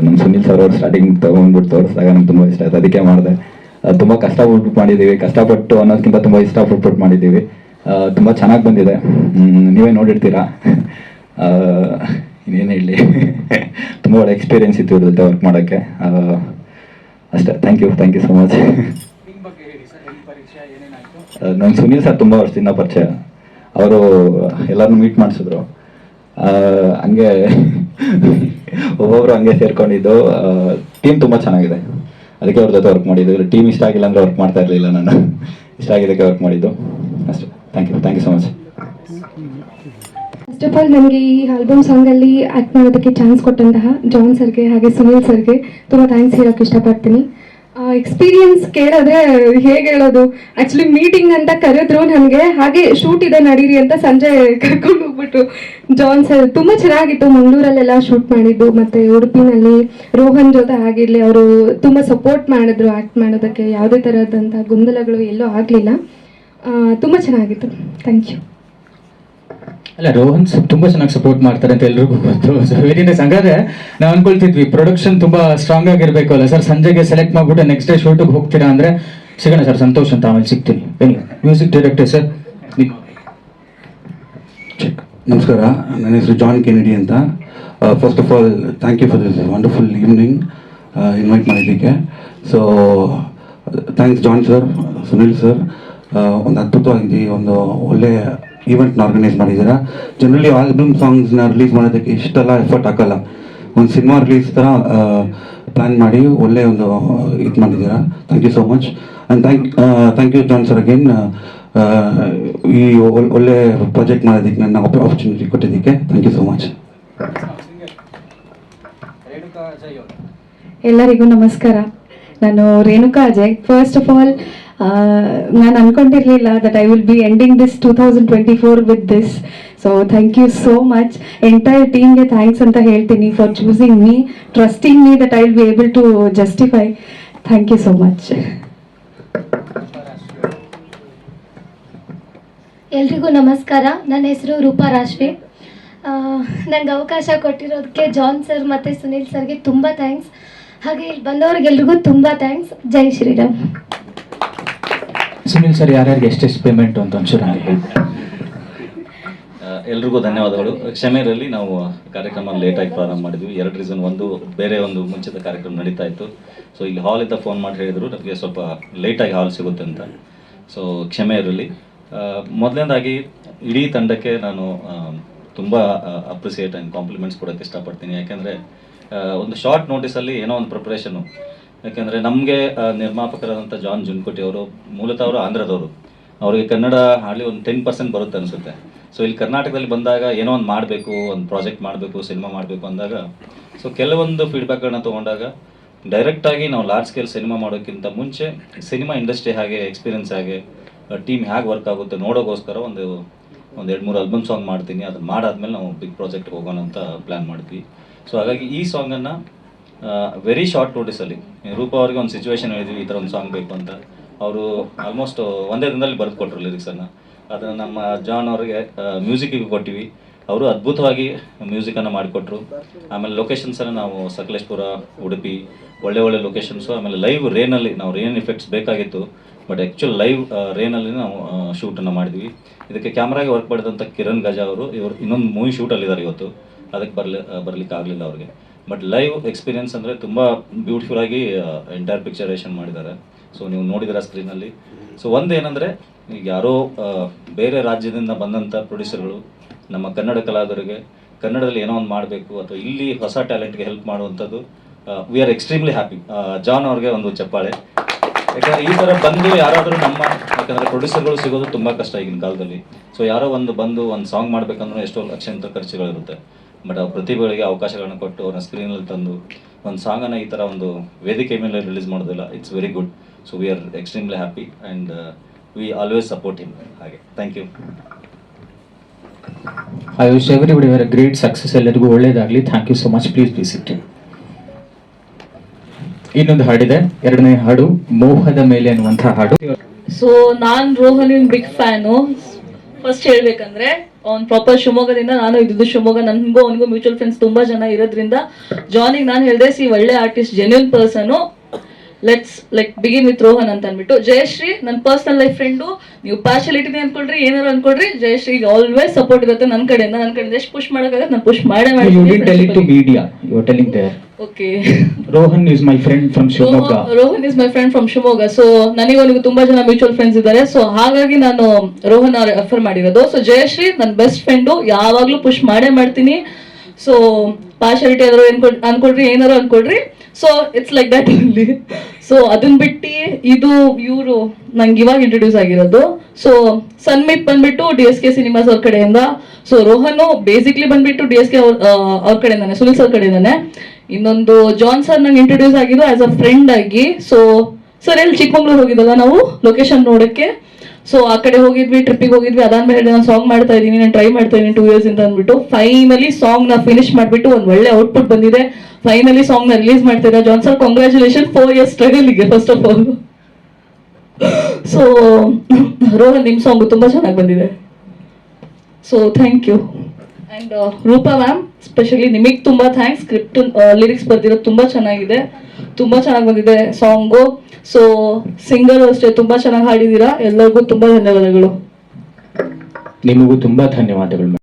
ನಮ್ಮ ಸುನಿಲ್ ಸರ್ ಅವ್ರು ಸ್ಟಾರ್ಟಿಂಗ್ ತೊಗೊಂಡ್ಬಿಟ್ಟು ತೋರಿಸಿದಾಗ ನಂಗೆ ತುಂಬ ಇಷ್ಟ ಆಯ್ತು, ಅದಕ್ಕೆ ಮಾಡಿದೆ. ತುಂಬ ಕಷ್ಟಪಟ್ಟು ಮಾಡಿದ್ದೀವಿ, ಕಷ್ಟಪಟ್ಟು ಅನ್ನೋದಕ್ಕಿಂತ ತುಂಬ ಇಷ್ಟಪಟ್ಟು ಮಾಡಿದ್ದೀವಿ. ತುಂಬ ಚೆನ್ನಾಗಿ ಬಂದಿದೆ, ನೀವೇ ನೋಡಿರ್ತೀರಾ. ಇನ್ನೇನು ಹೇಳಿ, ತುಂಬ ಒಳ್ಳೆ ಎಕ್ಸ್ಪೀರಿಯನ್ಸ್ ಇತ್ತು ಇವ್ರ ಜೊತೆ ವರ್ಕ್ ಮಾಡೋಕ್ಕೆ. ಅಷ್ಟೇ, ಥ್ಯಾಂಕ್ ಯು ಸೊ ಮಚ್. ನಂಗೆ ಸುನೀಲ್ ಸರ್ ತುಂಬ ವರ್ಷದಿಂದ ಪರಿಚಯ, ಅವರು ಎಲ್ಲರನ್ನೂ ಮೀಟ್ ಮಾಡಿಸಿದ್ರು. ಹಂಗೆ ಒಬ್ಬೊಬ್ರು ಹಂಗೆ ಸೇರ್ಕೊಂಡಿದ್ದು. ಟೀಮ್ ತುಂಬ ಚೆನ್ನಾಗಿದೆ, ಅದಕ್ಕೆ ಅವ್ರ ಜೊತೆ ವರ್ಕ್ ಮಾಡಿದ್ದು. ಟೀಮ್ ಇಷ್ಟ ಆಗಿಲ್ಲ ಅಂದರೆ ವರ್ಕ್ ಮಾಡ್ತಾ ಇರಲಿಲ್ಲ ನಾನು, ಇಷ್ಟ ಆಗಿದ್ದಕ್ಕೆ ವರ್ಕ್ ಮಾಡಿದ್ದು ಅಷ್ಟೇ. Thank you so much. First of all ನನಗೆ ಈ ಆಲ್ಬಮ್ ಸಾಂಗಲ್ಲಿ ಆ್ಯಕ್ಟ್ ಮಾಡೋದಕ್ಕೆ ಚಾನ್ಸ್ ಕೊಟ್ಟಂತಹ ಜಾನ್ ಸರ್ಗೆ ಹಾಗೆ ಸುನೀಲ್ ಸರ್ಗೆ ತುಂಬ ಥ್ಯಾಂಕ್ಸ್ ಹೇಳೋಕ್ಕೆ ಇಷ್ಟಪಡ್ತೀನಿ. ಎಕ್ಸ್ಪೀರಿಯನ್ಸ್ ಕೇಳಿದ್ರೆ ಹೇಗೆ ಹೇಳೋದು, ಆ್ಯಕ್ಚುಲಿ ಮೀಟಿಂಗ್ ಅಂತ ಕರೆದ್ರು ನನಗೆ, ಹಾಗೆ ಶೂಟ್ ಇದೆ ನಡೀರಿ ಅಂತ ಸಂಜೆ ಕರ್ಕೊಂಡು ಹೋಗ್ಬಿಟ್ಟು. ಜಾನ್ ಸರ್ ತುಂಬ ಚೆನ್ನಾಗಿತ್ತು, ಮಂಗಳೂರಲ್ಲೆಲ್ಲ ಶೂಟ್ ಮಾಡಿದ್ದು, ಮತ್ತು ಉಡುಪಿನಲ್ಲಿ ರೋಹನ್ ಜೊತೆ ಆಗಿರಲಿ, ಅವರು ತುಂಬ ಸಪೋರ್ಟ್ ಮಾಡಿದ್ರು ಆ್ಯಕ್ಟ್ ಮಾಡೋದಕ್ಕೆ. ಯಾವುದೇ ಥರದಂಥ ಗೊಂದಲಗಳು ಎಲ್ಲೂ ಆಗಲಿಲ್ಲ, ತುಂಬ ಚೆನ್ನಾಗಿತ್ತು. Thank you. ಅಲ್ಲ, ರೋಹನ್ ತುಂಬಾ ಚೆನ್ನಾಗಿ ಸಪೋರ್ಟ್ ಮಾಡ್ತಾರೆ ಅಂತ ಎಲ್ರಿಗೂ ಗೊತ್ತು. So very nice. ಹಂಗಾದ್ರೆ ನಾವು ಅನ್ಕೊಳ್ತಿದ್ವಿ ಪ್ರೊಡಕ್ಷನ್ ತುಂಬಾ ಸ್ಟ್ರಾಂಗ್ ಆಗಿರ್ಬೇಕು ಅಲ್ಲ ಸರ್, ಸಂಜೆಗೆ ಸೆಲೆಕ್ಟ್ ಮಾಡ್ಬಿಟ್ಟು ನೆಕ್ಸ್ಟ್ ಡೇ ಶೂಟಿಗೆ ಹೋಗ್ತೀರಾ ಅಂದ್ರೆ ಸಿಗೋಣ ಸರ್, ಸಂತೋಷ್ ಅಂತ ಆಮೇಲೆ ಸಿಗ್ತೀನಿ. ಬನ್ನಿ, ಮ್ಯೂಸಿಕ್ ಡೈರೆಕ್ಟರ್ ಸರ್. ನಮಸ್ಕಾರ, ನನ್ನ ಹೆಸರು ಜಾನ್ ಕೆನೆಡಿ ಅಂತ. First of all thank you for this wonderful evening invite ಮಾಡಿದ್ದಕ್ಕೆ. So thanks John sir, Sunil sir. ಒಂದು ಅದ್ಭುತವಾಗಿ ಒಂದು ಒಳ್ಳೆ ಈವೆಂಟ್ನ ಆರ್ಗನೈಸ್ ಮಾಡಿದ್ದೀರಾ. ಜನರಲಿ ಆಲ್ಬಮ್ ಸಾಂಗ್ಸ್ನ ರಿಲೀಸ್ ಮಾಡೋದಕ್ಕೆ ಇಷ್ಟೆಲ್ಲ ಎಫರ್ಟ್ ಹಾಕಲ್ಲ, ಒಂದು ಸಿನಿಮಾ ರಿಲೀಸ್ ಥರ ಪ್ಲ್ಯಾನ್ ಮಾಡಿ ಒಳ್ಳೆ ಒಂದು ಇದು ಮಾಡಿದ್ದೀರಾ. Thank you so much. And thank you John sir again, ಈ ಒಳ್ಳೆ ಪ್ರಾಜೆಕ್ಟ್ ಮಾಡೋದಕ್ಕೆ ನನ್ನ ಆಪರ್ಚುನಿಟಿ ಕೊಟ್ಟಿದ್ದಕ್ಕೆ ಥ್ಯಾಂಕ್ ಯು ಸೋ ಮಚ್. ಎಲ್ಲರಿಗೂ ನಮಸ್ಕಾರ. ನಾನು Renuka Ajay. First of all ನಾನು ಅನ್ಕೊಂಡಿರಲಿಲ್ಲ that I will be ending this 2024 with this. So thank you so much. Entire ಟೀಮ್ಗೆ ಥ್ಯಾಂಕ್ಸ್ ಅಂತ ಹೇಳ್ತೀನಿ for choosing me, trusting me that I will be able to justify. Thank you so much. ಎಲ್ರಿಗೂ ನಮಸ್ಕಾರ. ನನ್ನ ಹೆಸರು ರೂಪಾ ರಾಶ್ವಿ. ನನಗೆ ಅವಕಾಶ ಕೊಟ್ಟಿರೋದಕ್ಕೆ John sir ಮತ್ತು ಸುನೀಲ್ ಸರ್ಗೆ ತುಂಬ ಥ್ಯಾಂಕ್ಸ್. ಹಾಗೆ ಇಲ್ಲಿ ಬಂದವ್ರಿಗೆಲ್ರಿಗೂ ತುಂಬ ಥ್ಯಾಂಕ್ಸ್. ಜೈ ಶ್ರೀರಾಮ್. ಸುನಿಲ್ ಸರ್, ಯಾರ್ಯಾರಿಗೆ ಎಷ್ಟೆಷ್ಟು ಪೇಮೆಂಟ್ ಅಂತ ಒಂಚೂರು ಹಾಗೆ ಹೇಳ್ಬಿಟ್ಟು. ಎಲ್ರಿಗೂ ಧನ್ಯವಾದಗಳು. ಕ್ಷಮೆ ಇರಲಿ, ನಾವು ಕಾರ್ಯಕ್ರಮ ಲೇಟಾಗಿ ಪ್ರಾರಂಭ ಮಾಡಿದ್ವಿ. 2 ರೀಸನ್. ಒಂದು, ಬೇರೆ ಒಂದು ಮುಂಚಿತ ಕಾರ್ಯಕ್ರಮ ನಡೀತಾ ಇತ್ತು. ಸೊ ಇಲ್ಲಿ ಹಾಲಿಂದ ಫೋನ್ ಮಾಡಿ ಹೇಳಿದರು ನಮಗೆ ಸ್ವಲ್ಪ ಲೇಟಾಗಿ ಹಾಲ್ ಸಿಗುತ್ತೆ ಅಂತ. ಸೊ ಕ್ಷಮೆ ಇರಲಿ. ಮೊದಲನೇದಾಗಿ ಇಡೀ ತಂಡಕ್ಕೆ ನಾನು ತುಂಬ ಅಪ್ರಿಸಿಯೇಟ್ ಆ್ಯಂಡ್ ಕಾಂಪ್ಲಿಮೆಂಟ್ಸ್ ಕೊಡೋಕ್ಕೆ ಇಷ್ಟಪಡ್ತೀನಿ. ಯಾಕೆಂದರೆ ಒಂದು ಶಾರ್ಟ್ ನೋಟಿಸಲ್ಲಿ ಏನೋ ಒಂದು ಪ್ರಿಪ್ರೇಷನು. ಯಾಕೆಂದರೆ ನಮಗೆ ನಿರ್ಮಾಪಕರಾದಂಥ ಜಾನ್ ಜುನ್ಕೋಟಿ ಅವರು ಮೂಲತಃ ಅವರು ಆಂಧ್ರದವರು, ಅವರಿಗೆ ಕನ್ನಡ ಹಾರ್ಡ್ಲಿ ಒಂದು 10% ಬರುತ್ತೆ ಅನಿಸುತ್ತೆ. ಸೊ ಇಲ್ಲಿ ಕರ್ನಾಟಕದಲ್ಲಿ ಬಂದಾಗ ಏನೋ ಒಂದು ಮಾಡಬೇಕು, ಒಂದು ಪ್ರಾಜೆಕ್ಟ್ ಮಾಡಬೇಕು, ಸಿನಿಮಾ ಮಾಡಬೇಕು ಅಂದಾಗ ಸೊ ಕೆಲವೊಂದು ಫೀಡ್ಬ್ಯಾಕ್ಗಳನ್ನ ತೊಗೊಂಡಾಗ ಡೈರೆಕ್ಟಾಗಿ ನಾವು ಲಾರ್ಜ್ ಸ್ಕೇಲ್ ಸಿನಿಮಾ ಮಾಡೋಕ್ಕಿಂತ ಮುಂಚೆ ಸಿನಿಮಾ ಇಂಡಸ್ಟ್ರಿ ಹಾಗೆ ಎಕ್ಸ್ಪೀರಿಯನ್ಸ್ ಹಾಗೆ ಟೀಮ್ ಹೇಗೆ ವರ್ಕ್ ಆಗುತ್ತೆ ನೋಡೋಕ್ಕೋಸ್ಕರ ಒಂದು 2-3 ಆಲ್ಬಮ್ ಸಾಂಗ್ ಮಾಡ್ತೀನಿ. ಅದನ್ನು ಮಾಡಾದ್ಮೇಲೆ ನಾವು ಬಿಗ್ ಪ್ರಾಜೆಕ್ಟ್ಗೆ ಹೋಗೋಣ ಅಂತ ಪ್ಲ್ಯಾನ್ ಮಾಡಿದ್ವಿ. ಸೊ ಹಾಗಾಗಿ ಈ ಸಾಂಗನ್ನು ವೆರಿ ಶಾರ್ಟ್ ನೋಟಿಸಲ್ಲಿ ರೂಪಾ ಅವ್ರಿಗೆ ಒಂದು ಸಿಚುವೇಶನ್ ಹೇಳಿದ್ವಿ, ಈ ಥರ ಒಂದು ಸಾಂಗ್ ಬೇಕು ಅಂತ. ಅವರು ಆಲ್ಮೋಸ್ಟ್ ಒಂದೇ ದಿನದಲ್ಲಿ ಬರೆದು ಕೊಟ್ಟರು ಲಿರಿಕ್ಸನ್ನು. ಅದನ್ನು ನಮ್ಮ ಜಾನ್ ಅವ್ರಿಗೆ ಮ್ಯೂಸಿಕ್ಕಿಗೆ ಕೊಟ್ಟಿವಿ, ಅವರು ಅದ್ಭುತವಾಗಿ ಮ್ಯೂಸಿಕನ್ನು ಮಾಡಿಕೊಟ್ರು. ಆಮೇಲೆ ಲೊಕೇಶನ್ಸನ್ನು ನಾವು ಸಕಲೇಶ್ಪುರ, ಉಡುಪಿ, ಒಳ್ಳೆ ಲೊಕೇಶನ್ಸು. ಆಮೇಲೆ ಲೈವ್ ರೇನಲ್ಲಿ, ನಾವು ರೇನ್ ಇಫೆಕ್ಟ್ಸ್ ಬೇಕಾಗಿತ್ತು, ಬಟ್ ಆ್ಯಕ್ಚುಲ್ ಲೈವ್ ರೇನಲ್ಲಿ ನಾವು ಶೂಟನ್ನು ಮಾಡಿದ್ವಿ. ಇದಕ್ಕೆ ಕ್ಯಾಮ್ರಾಗೆ ವರ್ಕ್ ಮಾಡಿದಂಥ ಕಿರಣ್ ಗಜಾ ಅವರು, ಇವರು ಇನ್ನೊಂದು ಮೂವಿ ಶೂಟಲ್ಲಿದ್ದಾರೆ ಇವತ್ತು, ಅದಕ್ಕೆ ಬರಲಿಕ್ಕೆ ಆಗಲಿಲ್ಲ ಅವ್ರಿಗೆ. ಬಟ್ ಲೈವ್ ಎಕ್ಸ್ಪೀರಿಯನ್ಸ್ ಅಂದರೆ ತುಂಬ ಬ್ಯೂಟಿಫುಲ್ಲಾಗಿ ಎಂಟೈರ್ ಪಿಕ್ಚರೇಷನ್ ಮಾಡಿದ್ದಾರೆ. ಸೊ ನೀವು ನೋಡಿದ್ದೀರಾ ಸ್ಕ್ರೀನಲ್ಲಿ. ಸೊ ಒಂದು ಏನಂದರೆ, ಈಗ ಯಾರೋ ಬೇರೆ ರಾಜ್ಯದಿಂದ ಬಂದಂಥ ಪ್ರೊಡ್ಯೂಸರ್ಗಳು ನಮ್ಮ ಕನ್ನಡ ಕಲಾವಿದರಿಗೆ ಕನ್ನಡದಲ್ಲಿ ಏನೋ ಒಂದು ಮಾಡಬೇಕು ಅಥವಾ ಇಲ್ಲಿ ಹೊಸ ಟ್ಯಾಲೆಂಟ್ಗೆ ಹೆಲ್ಪ್ ಮಾಡುವಂಥದ್ದು, we are extremely happy. John ಅವ್ರಿಗೆ ಒಂದು ಚಪ್ಪಾಳೆ. ಯಾಕಂದರೆ ಈ ಥರ ಬಂದು ಯಾರಾದರೂ ಯಾಕಂದರೆ ಪ್ರೊಡ್ಯೂಸರ್ಗಳು ಸಿಗೋದು ತುಂಬ ಕಷ್ಟ ಈಗಿನ ಕಾಲದಲ್ಲಿ. ಸೊ ಯಾರೋ ಬಂದು ಒಂದು ಸಾಂಗ್ ಮಾಡಬೇಕಂದ್ರೆ ಎಷ್ಟೋ ಲಕ್ಷಾಂತರ ಖರ್ಚುಗಳಿರುತ್ತೆ. ಬಟ್ ಆ ಪ್ರತಿಭೆಗಳಿಗೆ ಅವಕಾಶಗಳನ್ನ ಕೊಟ್ಟು ಅವ್ರನ್ನ ಸ್ಕ್ರೀನಲ್ಲಿ ತಂದು ಒಂದು ಸಾಂಗನ್ನು ಈ ಥರ ಒಂದು ವೇದಿಕೆ ಮೇಲೆ ರಿಲೀಸ್ ಮಾಡೋದಿಲ್ಲ. It's very good. So we are extremely happy and we always support him. ಹಾಗೆ thank you. I wish everybody were a great success. ಎಲ್ಲರಿಗೂ ಒಳ್ಳೇದಾಗಲಿ. Thank you so much. Please be sit. ಇನ್ನೊಂದು ಹಾಡಿದೆ, 2ನೇ ಹಾಡು ಮೋಹದ ಮೇಲೆ ಅನ್ನುವಂಥ ಹಾಡು. ಸೊ ನಾನ್ ರೋಹನ್ ಬಿಗ್ ಫ್ಯಾನು. ಫಸ್ಟ್ ಹೇಳ್ಬೇಕಂದ್ರೆ ಅವ್ನು ಪ್ರಾಪರ್ ಶಿವಮೊಗ್ಗದಿಂದ, ನಾನು ಇದ್ದಿದ್ದು ಶಿವಮೊಗ್ಗ, ನನಗೂ ಅವನಿಗೂ ಮ್ಯೂಚುವಲ್ ಫ್ರೆಂಡ್ಸ್ ತುಂಬಾ ಜನ ಇರೋದ್ರಿಂದ ಜಾನಿಗೆ ನಾನು ಹೇಳಿದೆ, ಸಿ ಒಳ್ಳೆ artist, genuine person, let's like begin with Rohan ಅಂತ ಅಂದ್ಬಿಟ್ಟು. ಜಯಶ್ರೀ ನನ್ನ ಪರ್ಸನಲ್ ಲೈಫ್ ಫ್ರೆಂಡು, ನೀವು ಪಾರ್ಶಾಲಿಟಿ ಅನ್ಕೊಳ್ರಿ, ಏನಾರು ಅನ್ಕೊಳ್ರಿ, ಜಯಶ್ರೀಗೆ ಆಲ್ವೇಸ್ ಸಪೋರ್ಟ್ ಇರುತ್ತೆ ನನ್ನ ಕಡೆಯಿಂದ ಎಷ್ಟು ಪುಷ್ ಮಾಡೋಕ್ಕಾಗತ್ತೆ ನಾನು ಪುಷ್ ಮಾಡೇ You didn't tell it to media. You were telling there. Okay. Rohan is my friend from Shivamogga. Rohan is my friend from Shivamogga. So ನನಗೂ ತುಂಬಾ ಜನ ಮ್ಯೂಚುವಲ್ ಫ್ರೆಂಡ್ಸ್ ಇದ್ದಾರೆ. ಸೊ ಹಾಗಾಗಿ ನಾನು ರೋಹನ್ ಅವ್ರ ರೆಫರ್ ಮಾಡಿರೋದು. ಸೊ ಜಯಶ್ರೀ ನನ್ನ ಬೆಸ್ಟ್ ಫ್ರೆಂಡು, ಯಾವಾಗ್ಲೂ ಪುಷ್ ಮಾಡೇ ಮಾಡ್ತೀನಿ. ಸೊ ಪಾರ್ಶಾಲಿಟಿ ಆದ್ರೂ ಅನ್ಕೊಳ್ರಿ, ಏನಾರು ಅನ್ಕೊಳ್ರಿ. So it's like that only. So ಅದನ್ನ ಬಿಟ್ಟು ಇದು ಇವರು ನಂಗೆ ಇವಾಗ ಇಂಟ್ರೊಡ್ಯೂಸ್ ಆಗಿರೋದು. ಸೊ ಸನ್ಮಿತ್ ಬಂದ್ಬಿಟ್ಟು DSK ಸಿನಿಮಾಸ್ ಅವ್ರ ಕಡೆಯಿಂದ. ಸೊ ರೋಹನ್ ಬೇಸಿಕ್ಲಿ ಬಂದ್ಬಿಟ್ಟು DSK ಅವ್ರ ಕಡೆಯಿಂದಾನೆ, ಸುನಿಲ್ ಸರ್ ಕಡೆಯಿಂದಾನೆ. ಇನ್ನೊಂದು ಜಾನ್ ಸರ್ ನಂಗೆ ಇಂಟ್ರೊಡ್ಯೂಸ್ ಆಗಿದ್ದು ಆಸ್ ಅ ಫ್ರೆಂಡ್ ಆಗಿ. ಸೊ ಸರ್ ಎಲ್ಲಿ ಚಿಕ್ಕಮಂಗ್ಳೂರ್ ಹೋಗಿದ್ದಲ್ಲ ನಾವು ಲೊಕೇಶನ್ ನೋಡಕ್ಕೆ. ಸೊ ಆ ಕಡೆ ಹೋಗಿದ್ವಿ, ಟ್ರಿಪ್ಪಿಗೆ ಹೋಗಿದ್ವಿ. ಅದಾದ್ಮೇಲೆ ನಾನು ಸಾಂಗ್ ಮಾಡ್ತಾ ಇದ್ದೀನಿ, ನಾನು ಟ್ರೈ ಮಾಡ್ತಾ ಇದ್ದೀನಿ 2 years ಅಂತ ಅಂದ್ಬಿಟ್ಟು ಫೈನಲಿ ಸಾಂಗ್ ನ ಫಿನಿಶ್ ಮಾಡ್ಬಿಟ್ಟು ಒಂದು ಒಳ್ಳೆ ಔಟ್ಪುಟ್ ಬಂದಿದೆ. ಫೈನಲಿ ಸಾಂಗ್ ನ ರಿಲೀಸ್ ಮಾಡ್ತೀರಾ ಜಾನ್ ಸರ್, ಕಾಂಗ್ರ್ಯಾಚುಲೇಷನ್ 4 years ಸ್ಟ್ರಗಲ್ಗೆ first of all. So Rohan ನಿಮ್ ಸಾಂಗ್ ತುಂಬಾ ಚೆನ್ನಾಗಿ ಬಂದಿದೆ. So thank you. And Rupa ma'am specially ನಿಮಗೆ ತುಂಬಾ ಥ್ಯಾಂಕ್ಸ್. ಸ್ಕ್ರಿಪ್ಟ್ ಲಿರಿಕ್ಸ್ ಬರ್ದಿರೋದು ತುಂಬಾ ಚೆನ್ನಾಗಿದೆ, ತುಂಬಾ ಚೆನ್ನಾಗಿ ಬಂದಿದೆ ಸಾಂಗು. ಸೊ ಸಿಂಗರ್ ಅಷ್ಟೇ ತುಂಬಾ ಚೆನ್ನಾಗಿ ಹಾಡಿದೀರಾ. ಎಲ್ಲರಿಗೂ ತುಂಬಾ ಧನ್ಯವಾದಗಳು. ನಿಮಗೂ ತುಂಬಾ ಧನ್ಯವಾದಗಳು.